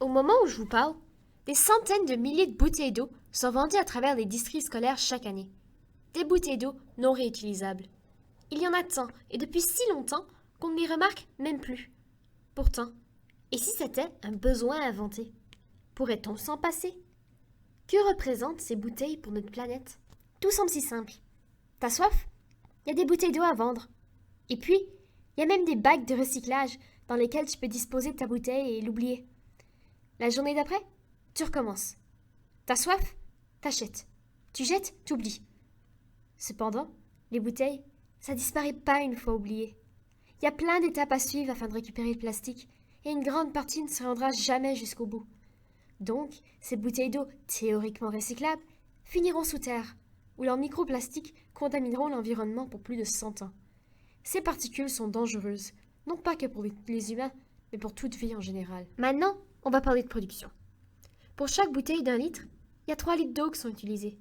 Au moment où je vous parle, des centaines de milliers de bouteilles d'eau sont vendues à travers les districts scolaires chaque année. Des bouteilles d'eau non réutilisables. Il y en a tant et depuis si longtemps qu'on ne les remarque même plus. Pourtant, et si c'était un besoin inventé? Pourrait-on s'en passer? Que représentent ces bouteilles pour notre planète? Tout semble si simple. T'as soif? Il y a des bouteilles d'eau à vendre. Et puis, il y a même des bacs de recyclage dans lesquels tu peux disposer de ta bouteille et l'oublier. La journée d'après, tu recommences. T'as soif? T'achètes. Tu jettes? T'oublies. Cependant, les bouteilles, ça disparaît pas une fois oublié. Il y a plein d'étapes à suivre afin de récupérer le plastique, et une grande partie ne se rendra jamais jusqu'au bout. Donc, ces bouteilles d'eau théoriquement recyclables finiront sous terre, où leurs microplastiques contamineront l'environnement pour plus de 100 ans. Ces particules sont dangereuses, non pas que pour les humains, mais pour toute vie en général. Maintenant, on va parler de production. Pour chaque bouteille d'1 litre, il y a 3 litres d'eau qui sont utilisés.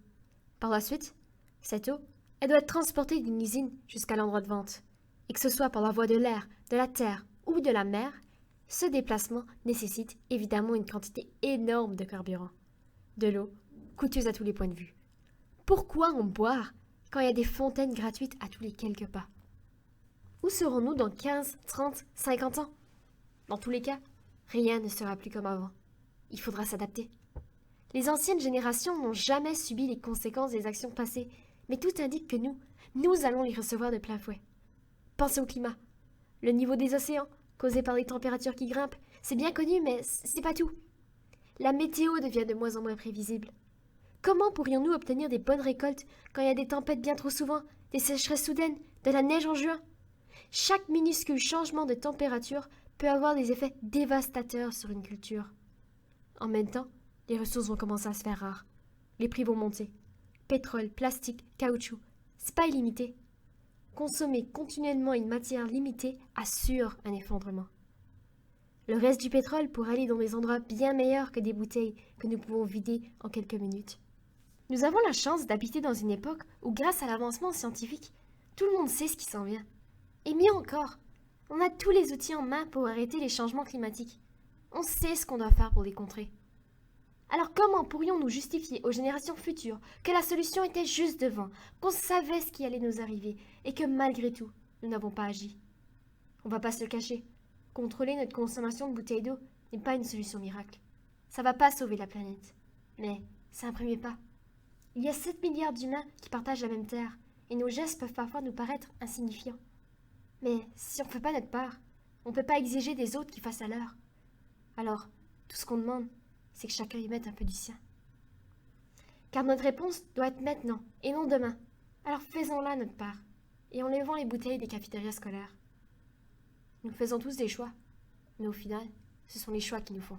Par la suite, cette eau, elle doit être transportée d'une usine jusqu'à l'endroit de vente. Et que ce soit par la voie de l'air, de la terre ou de la mer, ce déplacement nécessite évidemment une quantité énorme de carburant. De l'eau, coûteuse à tous les points de vue. Pourquoi en boire quand il y a des fontaines gratuites à tous les quelques pas? Où serons-nous dans 15, 30, 50 ans? Dans tous les cas, rien ne sera plus comme avant. Il faudra s'adapter. Les anciennes générations n'ont jamais subi les conséquences des actions passées, mais tout indique que nous allons les recevoir de plein fouet. Pensez au climat. Le niveau des océans, causé par les températures qui grimpent, c'est bien connu, mais c'est pas tout. La météo devient de moins en moins prévisible. Comment pourrions-nous obtenir des bonnes récoltes quand il y a des tempêtes bien trop souvent, des sécheresses soudaines, de la neige en juin? Chaque minuscule changement de température peut avoir des effets dévastateurs sur une culture. En même temps, les ressources vont commencer à se faire rares. Les prix vont monter. Pétrole, plastique, caoutchouc, c'est pas illimité. Consommer continuellement une matière limitée assure un effondrement. Le reste du pétrole pourrait aller dans des endroits bien meilleurs que des bouteilles que nous pouvons vider en quelques minutes. Nous avons la chance d'habiter dans une époque où, grâce à l'avancement scientifique, tout le monde sait ce qui s'en vient. Et mieux encore, on a tous les outils en main pour arrêter les changements climatiques. On sait ce qu'on doit faire pour les contrer. Alors comment pourrions-nous justifier aux générations futures que la solution était juste devant, qu'on savait ce qui allait nous arriver et que malgré tout, nous n'avons pas agi? On va pas se le cacher. Contrôler notre consommation de bouteilles d'eau n'est pas une solution miracle. Ça va pas sauver la planète. Mais c'est un premier pas. Il y a 7 milliards d'humains qui partagent la même terre et nos gestes peuvent parfois nous paraître insignifiants. Mais si on ne fait pas notre part, on ne peut pas exiger des autres qu'ils fassent à leur. Alors, tout ce qu'on demande, c'est que chacun y mette un peu du sien. Car notre réponse doit être maintenant et non demain. Alors faisons-la notre part et enlevons les bouteilles des cafétérias scolaires. Nous faisons tous des choix, mais au final, ce sont les choix qui nous font.